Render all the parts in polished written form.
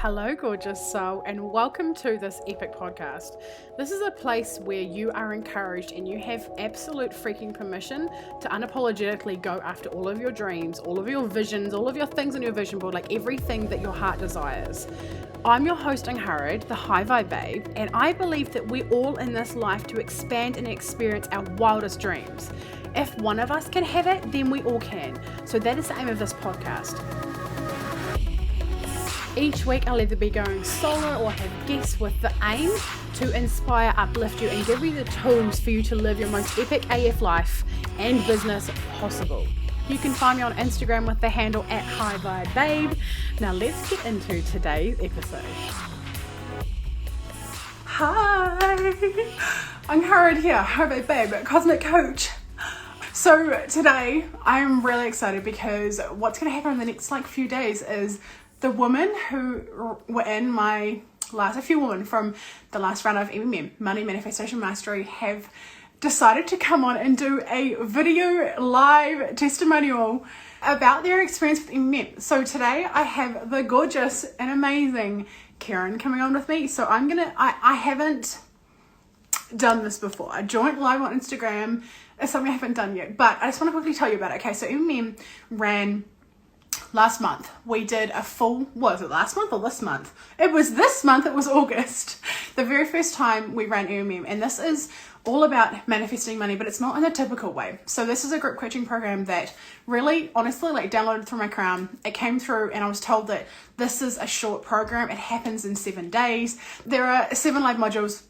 Hello, gorgeous soul, and welcome to this epic podcast. This is a place where you are encouraged and you have absolute freaking permission to unapologetically go after all of your dreams, all of your visions, all of your things on your vision board, like everything that your heart desires. I'm your host, Angharad, the High Vibe Babe, and I believe that we're all in this life to expand and experience our wildest dreams. If one of us can have it, then we all can. So that is the aim of this podcast. Each week I'll either be going solo or have guests with the aim to inspire, uplift you and give you the tools for you to live your most epic AF life and business possible. You can find me on Instagram with the handle @HighVibeBabe. Now let's get into today's episode. Hi, Angharad here, High Vibe Babe, Cosmic Coach. So today I'm really excited because what's going to happen in the next few days is the women who were in a few women from the last round of MMM, Money Manifestation Mastery, have decided to come on and do a video live testimonial about their experience with MMM. So today I have the gorgeous and amazing Kerryn coming on with me. So I haven't done this before. A joint live on Instagram is something I haven't done yet, but I just want to quickly tell you about it. Okay, so MMM ran last month. We did a full, was it last month or this month? It was this month, it was August. The very first time we ran MMM, and this is all about manifesting money, but it's not in a typical way. So this is a group coaching program that really, honestly, downloaded through my crown. It came through and I was told that this is a short program. It happens in 7 days. There are 7 live modules.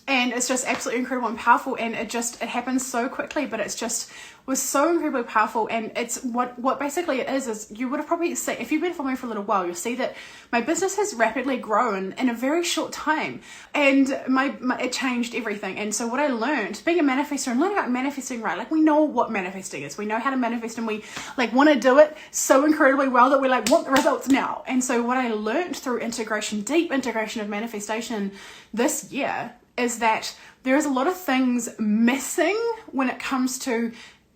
And it's just absolutely incredible and powerful, and it happens so quickly, but it's just was so incredibly powerful. And it's what basically it is you would have probably seen, if you've been following me for a little while, you'll see that my business has rapidly grown in a very short time, and it changed everything. And so what I learned, being a manifestor and learning about manifesting, right? We know what manifesting is, we know how to manifest, and we want to do it so incredibly well that we want the results now. And so what I learned through deep integration of manifestation this year is that there is a lot of things missing when it comes to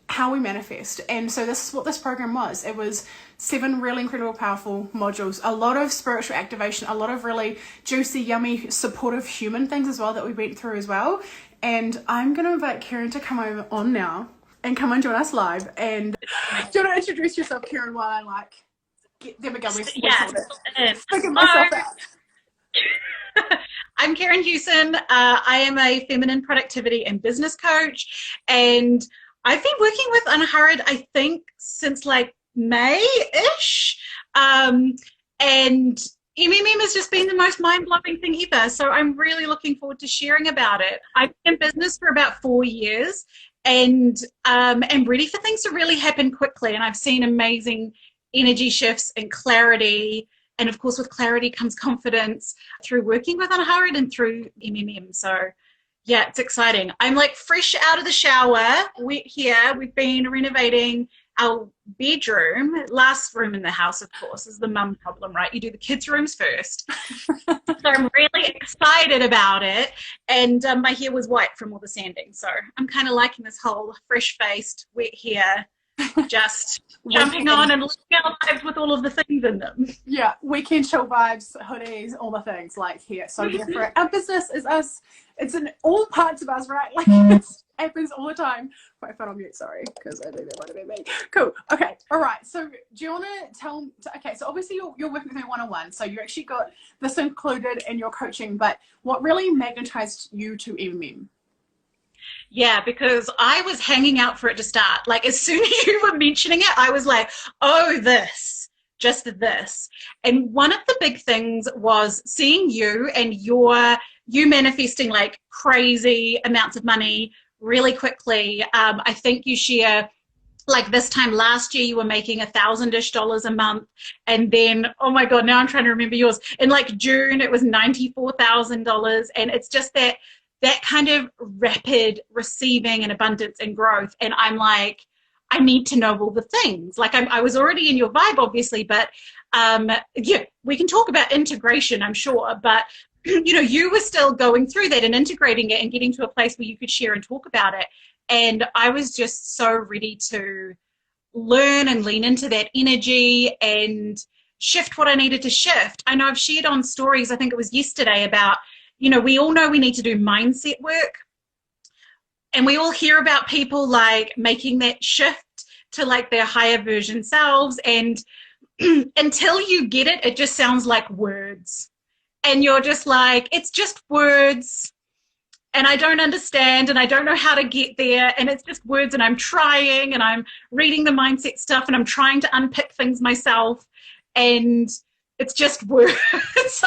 how we manifest. And so this is what this program was. It was 7 really incredible, powerful modules, a lot of spiritual activation, a lot of really juicy, yummy, supportive human things as well that we went through as well. And I'm going to invite Kerryn to come on now and come and join us live. And do you want to introduce yourself, Kerryn, while I there we go. Figure myself out. I'm Kerryn Hewson. I am a feminine productivity and business coach, and I've been working with Angharad, I think, since May-ish. And MMM has just been the most mind-blowing thing ever. So I'm really looking forward to sharing about it. I've been in business for about 4 years and am ready for things to really happen quickly. And I've seen amazing energy shifts and clarity. And of course, with clarity comes confidence through working with Angharad and through MMM. So yeah, it's exciting. I'm fresh out of the shower. We've been renovating our bedroom. Last room in the house, of course, is the mum problem, right? You do the kids' rooms first. So I'm really excited about it. And my hair was white from all the sanding. So I'm kind of liking this whole fresh-faced, wet hair, just jumping on and living our lives with all of the things in them. Yeah, weekend chill vibes, hoodies, all the things here. So here for it. Our business is us. It's in all parts of us, right? It happens all the time. Put my phone on mute, sorry, because I think that might have been me. Cool. Okay. All right. So do you want to tell? Okay. So obviously you're working with me one-on-one. So you actually got this included in your coaching. But what really magnetized you to MMM? Yeah, because I was hanging out for it to start. As soon as you were mentioning it, I was like, oh, just this. And one of the big things was seeing you and you manifesting crazy amounts of money really quickly. I think you share, this time last year, you were making $1,000-ish a month. And then, oh my God, now I'm trying to remember yours. In June, it was $94,000. And it's just that kind of rapid receiving and abundance and growth. And I'm I need to know all the things. I was already in your vibe, obviously, but yeah, we can talk about integration, I'm sure. But, you were still going through that and integrating it and getting to a place where you could share and talk about it. And I was just so ready to learn and lean into that energy and shift what I needed to shift. I know I've shared on stories, I think it was yesterday, about, we all know we need to do mindset work. And we all hear about people like making that shift to like their higher version selves. And until you get it, it just sounds like words. And you're just like, it's just words. And I don't understand, and I don't know how to get there, and it's just words, and I'm trying, and I'm reading the mindset stuff, and I'm trying to unpick things myself, and it's just words.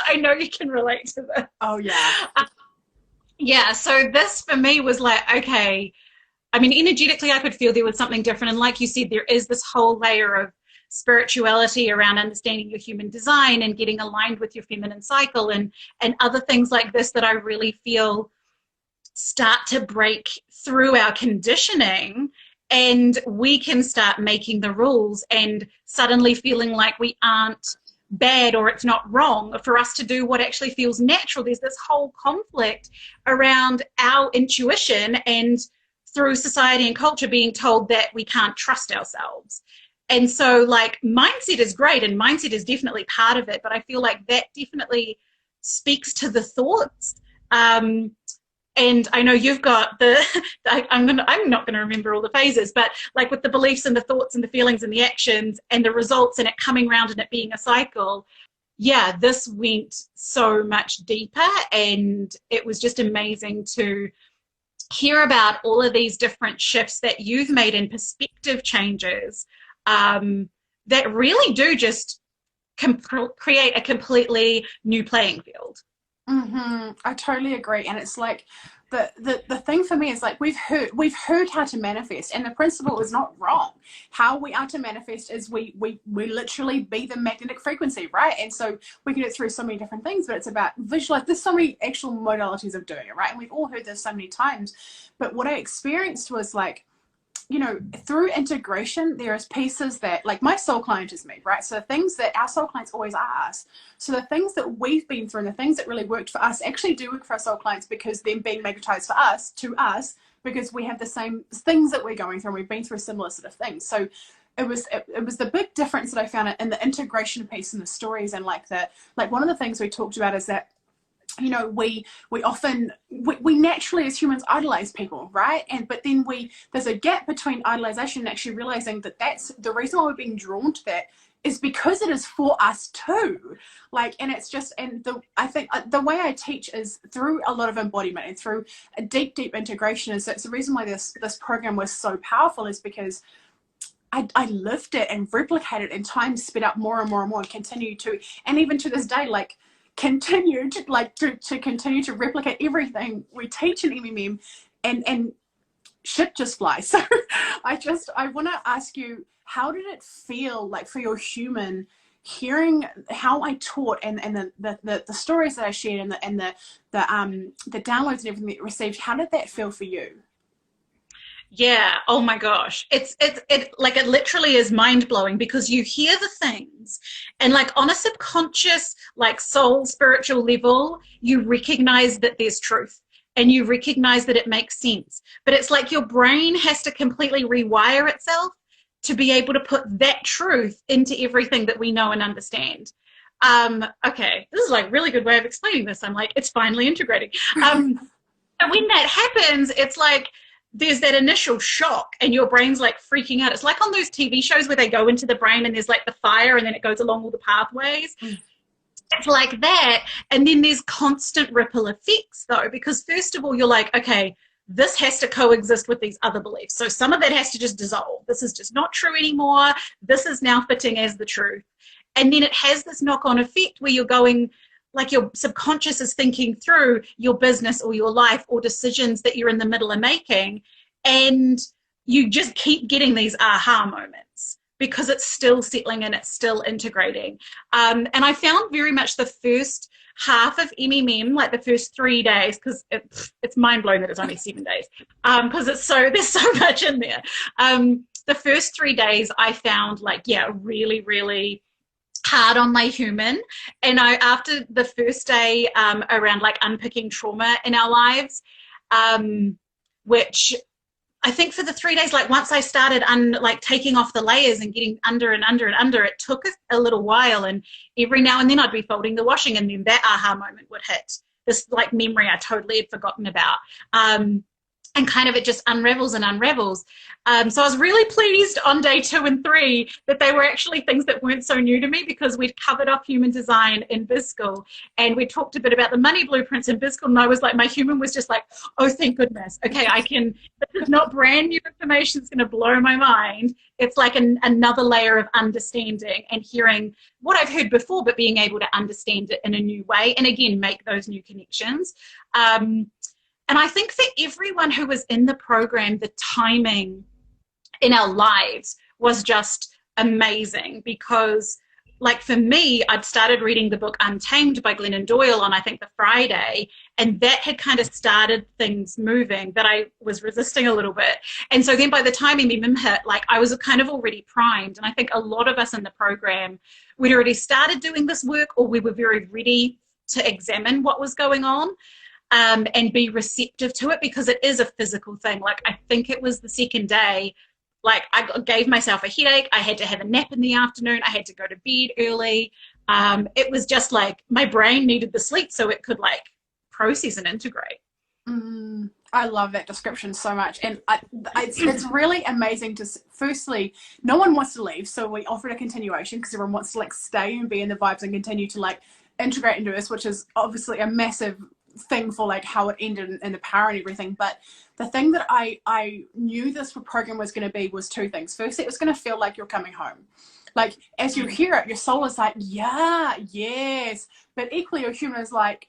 I know you can relate to this. Oh, yeah. Yeah, so this for me was like, okay, I mean, energetically I could feel there was something different, and like you said, there is this whole layer of spirituality around understanding your human design and getting aligned with your feminine cycle, and other things like this that I really feel start to break through our conditioning, and we can start making the rules and suddenly feeling like we aren't bad or it's not wrong for us to do what actually feels natural. There's this whole conflict around our intuition, and through society and culture being told that we can't trust ourselves. And so like mindset is great, and mindset is definitely part of it, but I feel like that definitely speaks to the thoughts. And I know you've got I'm not going to remember all the phases, but like with the beliefs and the thoughts and the feelings and the actions and the results and it coming around and it being a cycle. Yeah, this went so much deeper, and it was just amazing to hear about all of these different shifts that you've made and perspective changes that really do just create a completely new playing field. I totally agree. And it's like the thing for me is like we've heard how to manifest, and the principle is not wrong. How we are to manifest is we literally be the magnetic frequency, right? And so we can do it through so many different things, but it's about visualize. There's so many actual modalities of doing it, right? And we've all heard this so many times. But what I experienced was like, through integration, there is pieces that, like my soul client is me, right? So the things that our soul clients always are us. So the things that we've been through and the things that really worked for us actually do work for our soul clients, because them being magnetized for us, to us, because we have the same things that we're going through, and we've been through similar sort of things. So it was the big difference that I found in the integration piece and the stories, and like one of the things we talked about is that we often naturally as humans idolize people, right? But then there's a gap between idolization and actually realizing that that's the reason why we're being drawn to that is because it is for us too. And it's just, I think the way I teach is through a lot of embodiment and through a deep integration. Is that's the reason why this program was so powerful, is because I lived it and replicated it, and time sped up more and more and more, and continue to, and even to this day, continue to continue to replicate everything we teach in MMM, and shit just flies. So I want to ask you, how did it feel like for your human, hearing how I taught and the stories that I shared and the downloads and everything that you received? How did that feel for you? Yeah. Oh my gosh. It literally is mind blowing, because you hear the things and like on a subconscious, like soul spiritual level, you recognize that there's truth and you recognize that it makes sense. But it's like your brain has to completely rewire itself to be able to put that truth into everything that we know and understand. Okay. This is like a really good way of explaining this. I'm like, it's finally integrating. And when that happens, it's like, there's that initial shock and your brain's like freaking out. It's like on those TV shows where they go into the brain and there's like the fire and then it goes along all the pathways. It's like that. And then there's constant ripple effects though, because first of all, you're like, okay, this has to coexist with these other beliefs. So some of that has to just dissolve. This is just not true anymore. This is now fitting as the truth. And then it has this knock-on effect where you're going, like your subconscious is thinking through your business or your life or decisions that you're in the middle of making, and you just keep getting these aha moments because it's still settling and it's still integrating. And I found very much the first half of MMM, like the first 3 days, because it's mind-blowing that it's only 7 days, because there's so much in there. The first 3 days I found really, really hard on my human. And after the first day around like unpicking trauma in our lives, which I think for the 3 days, like once I started like taking off the layers and getting under and under and under, it took a little while. And every now and then I'd be folding the washing, and then that aha moment would hit, this like memory I totally had forgotten about. And kind of it just unravels and unravels. So I was really pleased on day 2 and 3 that they were actually things that weren't so new to me, because we'd covered off human design in biz school, and we talked a bit about the money blueprints in biz school, and I was like, my human was just like, oh, thank goodness. Okay, this is not brand new information. It's going to blow my mind. It's like another layer of understanding and hearing what I've heard before, but being able to understand it in a new way, and again, make those new connections. And I think for everyone who was in the program, the timing in our lives was just amazing, because like for me, I'd started reading the book Untamed by Glennon Doyle on, I think, the Friday, and that had kind of started things moving that I was resisting a little bit. And so then by the time MMM hit, like I was kind of already primed. And I think a lot of us in the program, we'd already started doing this work, or we were very ready to examine what was going on. And be receptive to it, because it is a physical thing. Like I think it was the second day, like I gave myself a headache. I had to have a nap in the afternoon. I had to go to bed early. It was just like my brain needed the sleep so it could like process and integrate. I love that description so much. And it's really amazing to, firstly, no one wants to leave. So we offered a continuation because everyone wants to like stay and be in the vibes and continue to like integrate into this, which is obviously a massive thing for like how it ended in the power and everything. But the thing that I knew this program was going to be was 2 things. Firstly, it was going to feel like you're coming home. Like as you hear it, your soul is like, yeah, yes. But equally your human is like,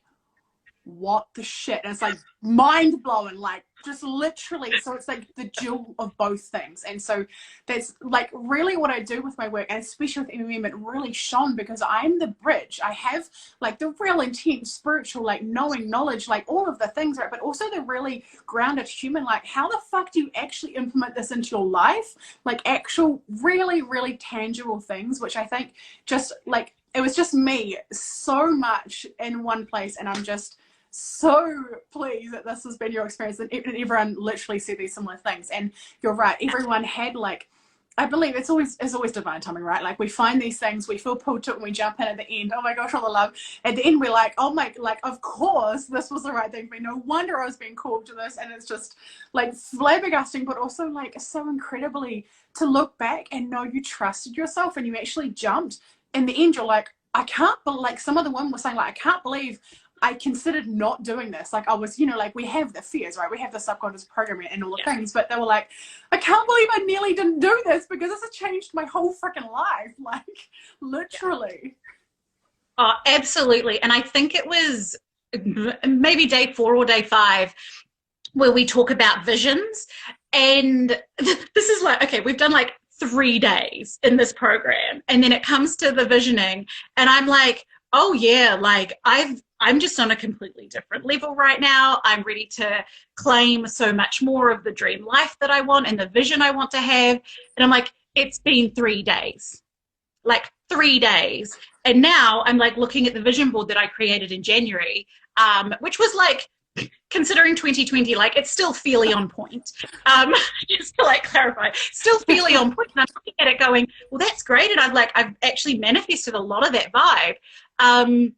what the shit? And it's like mind blowing, like just literally. So it's like the jewel of both things. And so that's like really what I do with my work, and especially with MMM, it really shone because I'm the bridge. I have like the real intense spiritual, like knowing knowledge, like all of the things, right? But also the really grounded human, like how the fuck do you actually implement this into your life? Like actual really, really tangible things, which I think just like, it was just me so much in one place. And I'm just so pleased that this has been your experience, and everyone literally said these similar things. And you're right, everyone had like, I believe it's always divine timing, right? Like we find these things, we feel pulled to it, and we jump in at the end. Oh my gosh, all the love. At the end we're like, oh my, like of course this was the right thing for me. No wonder I was being called to this. And it's just like flabbergasting, but also like so incredibly to look back and know you trusted yourself and you actually jumped. In the end you're like, I can't believe, like some of the women were saying like, I can't believe I considered not doing this. Like I was, you know, like we have the fears, right? We have the subconscious programming and all the things, but they were like, I can't believe I nearly didn't do this because this has changed my whole freaking life. Like literally. Oh, absolutely. And I think it was maybe day 4 or day 5 where we talk about visions. And this is like, okay, we've done like 3 days in this program. And then it comes to the visioning and I'm like, oh yeah, like I'm just on a completely different level right now. I'm ready to claim so much more of the dream life that I want and the vision I want to have. And I'm like, it's been 3 days, like 3 days. And now I'm like looking at the vision board that I created in January, which was like, considering 2020, like it's still fairly on point. Just to like clarify, still fairly on point. And I'm looking at it going, well, that's great. And I've actually manifested a lot of that vibe.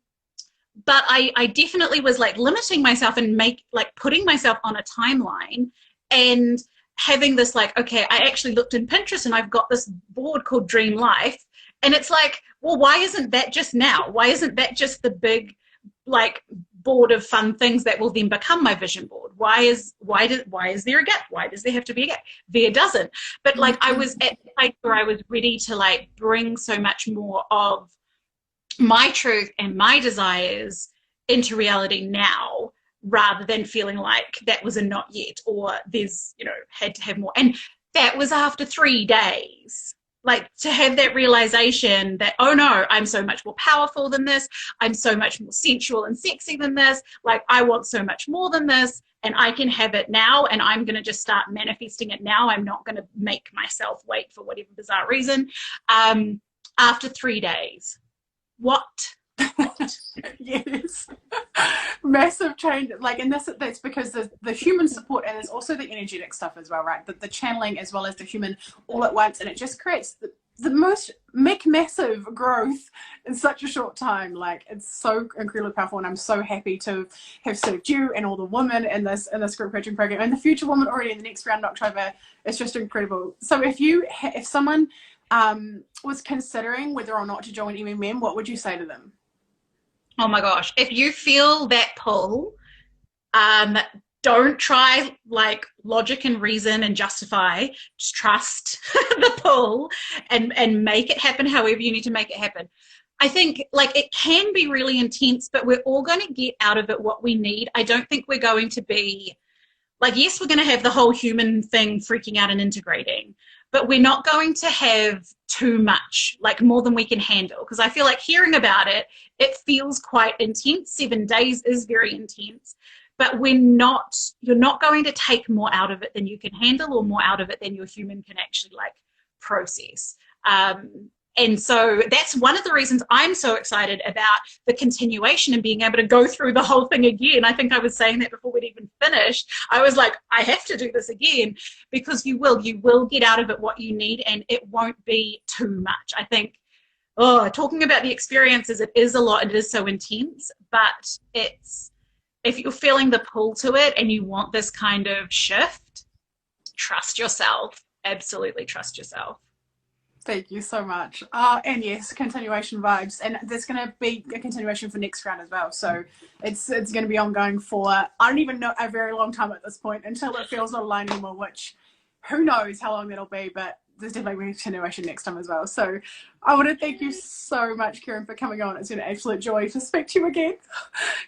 But I definitely was like limiting myself and putting myself on a timeline and having this like, okay, I actually looked in Pinterest and I've got this board called Dream Life. And it's like, well, why isn't that just now? Why isn't that just the big like board of fun things that will then become my vision board? Why is there a gap? Why does there have to be a gap? There doesn't. But like I was at the place where I was ready to like bring so much more of my truth and my desires into reality now, rather than feeling like that was a not yet, or there's, you know, had to have more. And that was after 3 days. Like to have that realization that, oh no, I'm so much more powerful than this. I'm so much more sensual and sexy than this. Like I want so much more than this, and I can have it now, and I'm going to just start manifesting it now. I'm not going to make myself wait for whatever bizarre reason. After 3 days. What? Yes. massive change. Like, and that's because the human support, and there's also the energetic stuff as well, right? The channeling as well as the human all at once, and it just creates the most massive growth in such a short time. Like, it's so incredibly powerful, and I'm so happy to have served you and all the women in this group coaching program, and the future women already in the next round in October. It's just incredible. So if someone was considering whether or not to join MMM, what would you say to them? Oh my gosh, if you feel that pull, don't try like logic and reason and justify, just trust the pull and make it happen however you need to make it happen. I think like it can be really intense, but we're all going to get out of it what we need. I don't think we're going to be like, yes, we're going to have the whole human thing freaking out and integrating, but we're not going to have too much, like more than we can handle. Because I feel like hearing about it, it feels quite intense. 7 days is very intense, but you're not going to take more out of it than you can handle, or more out of it than your human can actually like process. And so that's one of the reasons I'm so excited about the continuation and being able to go through the whole thing again. I think I was saying that before we'd even finished. I was like, I have to do this again, because you will get out of it what you need, and it won't be too much. I think, talking about the experiences, it is a lot, it is so intense, but if you're feeling the pull to it and you want this kind of shift, trust yourself. Absolutely trust yourself. Thank you so much. And yes, continuation vibes. And there's going to be a continuation for next round as well. So it's going to be ongoing for, I don't even know, a very long time at this point, until it feels not aligned anymore, which who knows how long that'll be, but there's definitely a continuation next time as well. So I want to thank you so much, Kerryn, for coming on. It's been an absolute joy to speak to you again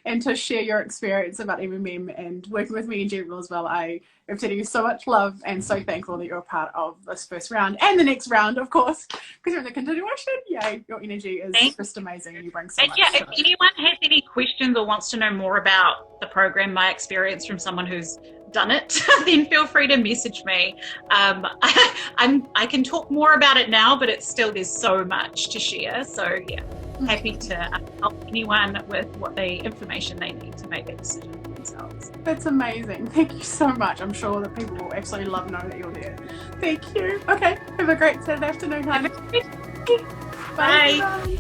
and to share your experience about MMM and working with me in general as well. I am sending you so much love and so thankful that you're a part of this first round and the next round, of course, because you're in the continuation. Yay, your energy is just amazing, and you bring so much. Yeah, if anyone has any questions or wants to know more about the program, my experience from someone who's done it, then feel free to message me. I can talk more about it now, but there's so much to share. So yeah, happy to help anyone with what information they need to make that decision for themselves. That's amazing. Thank you so much. I'm sure that people will absolutely love knowing that you're there. Thank you. Okay, have a great Saturday afternoon, hon. Bye. Bye.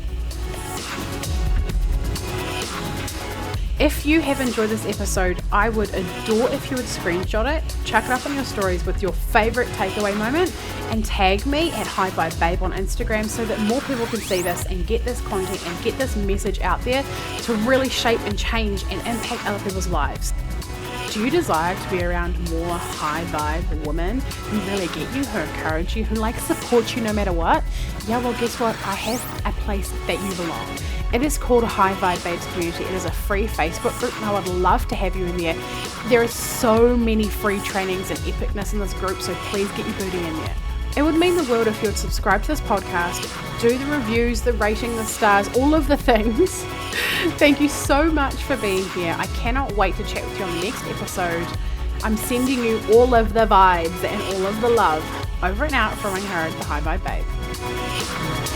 If you have enjoyed this episode, I would adore if you would screenshot it, chuck it up on your stories with your favorite takeaway moment, and tag me at HiVibeBabe on Instagram so that more people can see this and get this content and get this message out there to really shape and change and impact other people's lives. Do you desire to be around more high vibe women who really get you, who encourage you, who like support you no matter what? Yeah, well, guess what? I have a place that you belong. It is called High Vibe Babes Community. It is a free Facebook group, and I would love to have you in there. There are so many free trainings and epicness in this group, so please get your booty in there. It would mean the world if you would subscribe to this podcast, do the reviews, the rating, the stars, all of the things. Thank you so much for being here. I cannot wait to chat with you on the next episode. I'm sending you all of the vibes and all of the love. Over and out from Angharad, the High Vibe Babe.